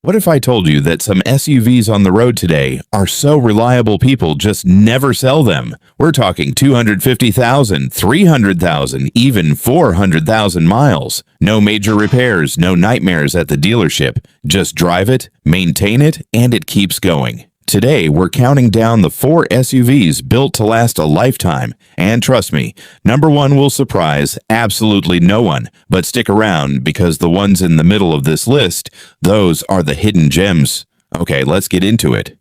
What if I told you that some SUVs on the road today are so reliable people just never sell them? We're talking 250,000, 300,000, even 400,000 miles. No major repairs, no nightmares at the dealership. Just drive it, maintain it, and it keeps going. Today, we're counting down the 4 SUVs built to last a lifetime. And trust me, number 1 will surprise absolutely no one. But stick around, because the ones in the middle of this list, those are the hidden gems. Okay, let's get into it.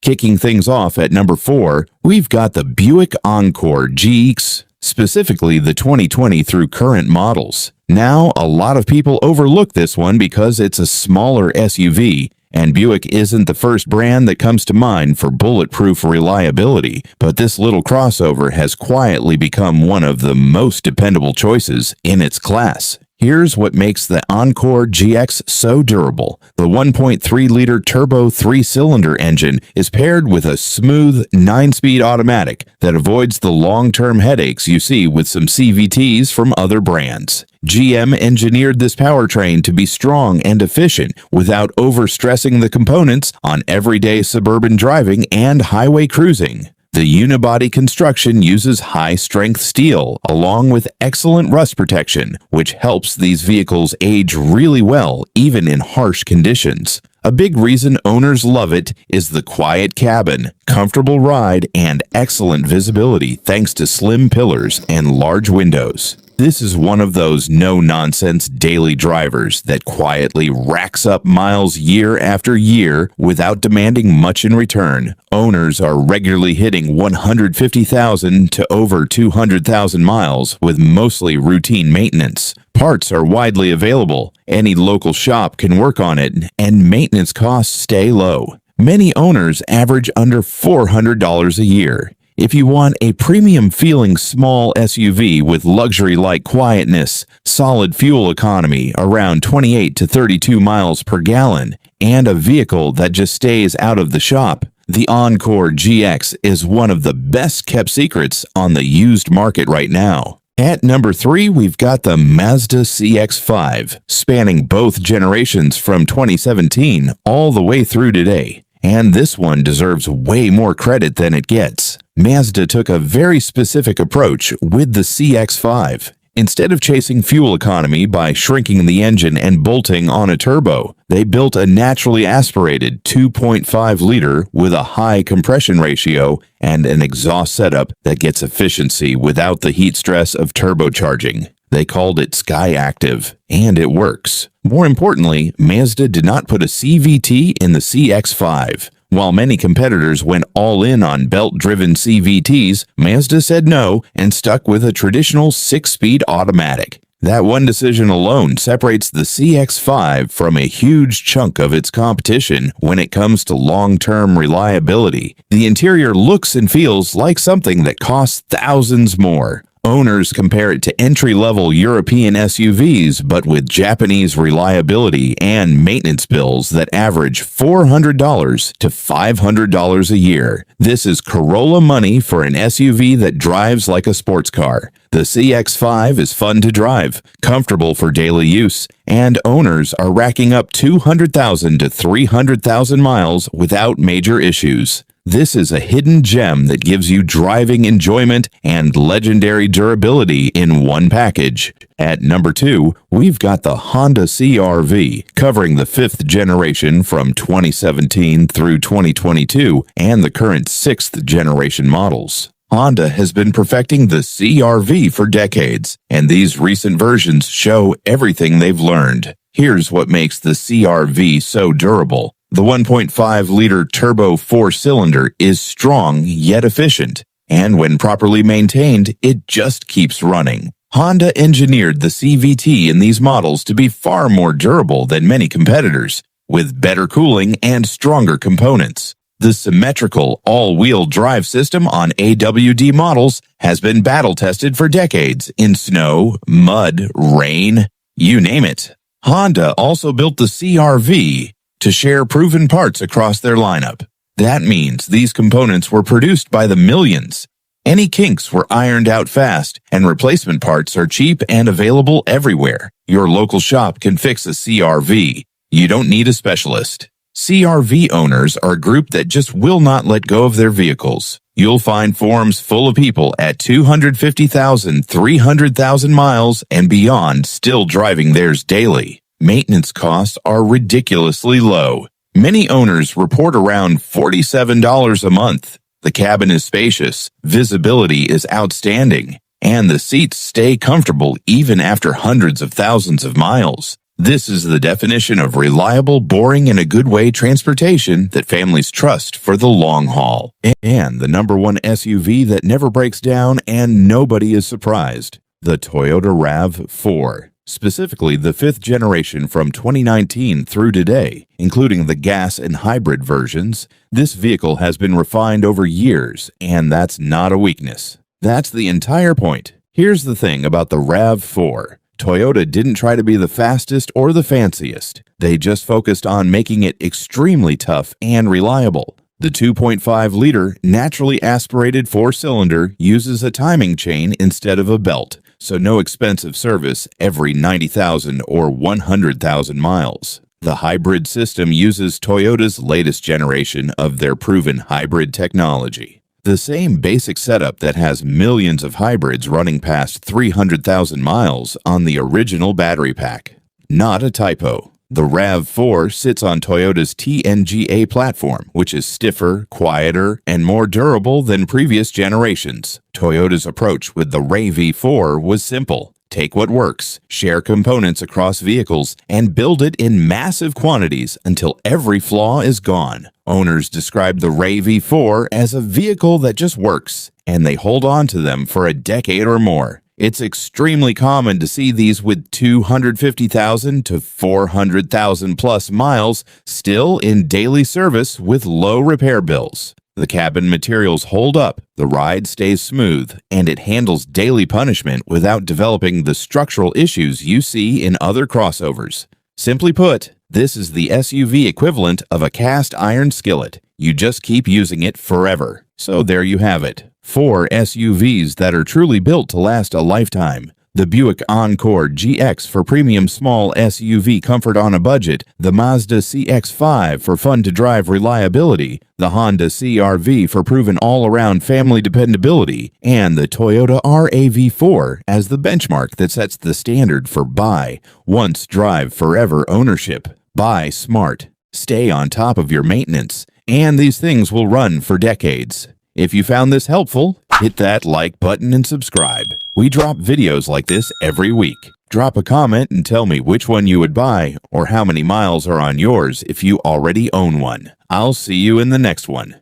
Kicking things off at number 4, we've got the Buick Encore GX, specifically the 2020 through current models. Now, a lot of people overlook this one because it's a smaller SUV. And Buick isn't the first brand that comes to mind for bulletproof reliability, but this little crossover has quietly become one of the most dependable choices in its class. Here's what makes the Encore GX so durable. The 1.3-liter turbo 3-cylinder engine is paired with a smooth 9-speed automatic that avoids the long-term headaches you see with some CVTs from other brands. GM engineered this powertrain to be strong and efficient without overstressing the components on everyday suburban driving and highway cruising. The unibody construction uses high-strength steel along with excellent rust protection, which helps these vehicles age really well even in harsh conditions. A big reason owners love it is the quiet cabin, comfortable ride, and excellent visibility thanks to slim pillars and large windows. This is one of those no-nonsense daily drivers that quietly racks up miles year after year without demanding much in return. Owners are regularly hitting 150,000 to over 200,000 miles with mostly routine maintenance. Parts are widely available, any local shop can work on it, and maintenance costs stay low. Many owners average under $400 a year. If you want a premium-feeling small SUV with luxury-like quietness, solid fuel economy around 28 to 32 miles per gallon, and a vehicle that just stays out of the shop, the Encore GX is one of the best-kept secrets on the used market right now. At number 3, we've got the Mazda CX-5, spanning both generations from 2017 all the way through today. And this one deserves way more credit than it gets. Mazda took a very specific approach with the CX-5. Instead of chasing fuel economy by shrinking the engine and bolting on a turbo, they built a naturally aspirated 2.5-liter with a high compression ratio and an exhaust setup that gets efficiency without the heat stress of turbocharging. They called it Skyactiv, and it works. More importantly, Mazda did not put a CVT in the CX-5. While many competitors went all in on belt-driven CVTs, Mazda said no and stuck with a traditional 6-speed automatic. That one decision alone separates the CX-5 from a huge chunk of its competition when it comes to long-term reliability. The interior looks and feels like something that costs thousands more. Owners compare it to entry-level European SUVs, but with Japanese reliability and maintenance bills that average $400 to $500 a year. This is Corolla money for an SUV that drives like a sports car. The CX-5 is fun to drive, comfortable for daily use, and owners are racking up 200,000 to 300,000 miles without major issues. This is a hidden gem that gives you driving enjoyment and legendary durability in one package. At number 2, we've got the Honda CR-V, covering the 5th generation from 2017 through 2022 and the current 6th generation models. Honda has been perfecting the CR-V for decades, and these recent versions show everything they've learned. Here's what makes the CR-V so durable. The 1.5-liter turbo 4-cylinder is strong yet efficient, and when properly maintained, it just keeps running. Honda engineered the CVT in these models to be far more durable than many competitors, with better cooling and stronger components. The symmetrical all-wheel drive system on AWD models has been battle-tested for decades in snow, mud, rain, you name it. Honda also built the CR-V to share proven parts across their lineup. That means these components were produced by the millions. Any kinks were ironed out fast, and replacement parts are cheap and available everywhere. Your local shop can fix a CR-V. You don't need a specialist. CRV owners are a group that just will not let go of their vehicles. You'll find forums full of people at 250,000, 300,000 miles and beyond still driving theirs daily. Maintenance costs are ridiculously low. Many owners report around $47 a month. The cabin is spacious, visibility is outstanding, and the seats stay comfortable even after hundreds of thousands of miles. This is the definition of reliable, boring, and a good way transportation that families trust for the long haul. And the #1 SUV that never breaks down and nobody is surprised. The Toyota RAV4. Specifically the 5th generation from 2019 through today, including the gas and hybrid versions. This vehicle has been refined over years, and that's not a weakness. That's the entire point. Here's the thing about the RAV4. Toyota didn't try to be the fastest or the fanciest. They just focused on making it extremely tough and reliable. The 2.5-liter naturally aspirated 4-cylinder uses a timing chain instead of a belt, so no expensive service every 90,000 or 100,000 miles. The hybrid system uses Toyota's latest generation of their proven hybrid technology. The same basic setup that has millions of hybrids running past 300,000 miles on the original battery pack. Not a typo. The RAV4 sits on Toyota's TNGA platform, which is stiffer, quieter, and more durable than previous generations. Toyota's approach with the RAV4 was simple. Take what works, share components across vehicles, and build it in massive quantities until every flaw is gone. Owners describe the RAV4 as a vehicle that just works, and they hold on to them for a decade or more. It's extremely common to see these with 250,000 to 400,000 plus miles still in daily service with low repair bills. The cabin materials hold up, the ride stays smooth, and it handles daily punishment without developing the structural issues you see in other crossovers. Simply put, this is the SUV equivalent of a cast iron skillet. You just keep using it forever. So there you have it. 4 SUVs that are truly built to last a lifetime. The Buick Encore GX for premium small SUV comfort on a budget, the Mazda CX-5 for fun-to-drive reliability, the Honda CR-V for proven all-around family dependability, and the Toyota RAV4 as the benchmark that sets the standard for buy, once drive, forever ownership. Buy smart. Stay on top of your maintenance. And these things will run for decades. If you found this helpful, hit that like button and subscribe. We drop videos like this every week. Drop a comment and tell me which one you would buy or how many miles are on yours if you already own one. I'll see you in the next one.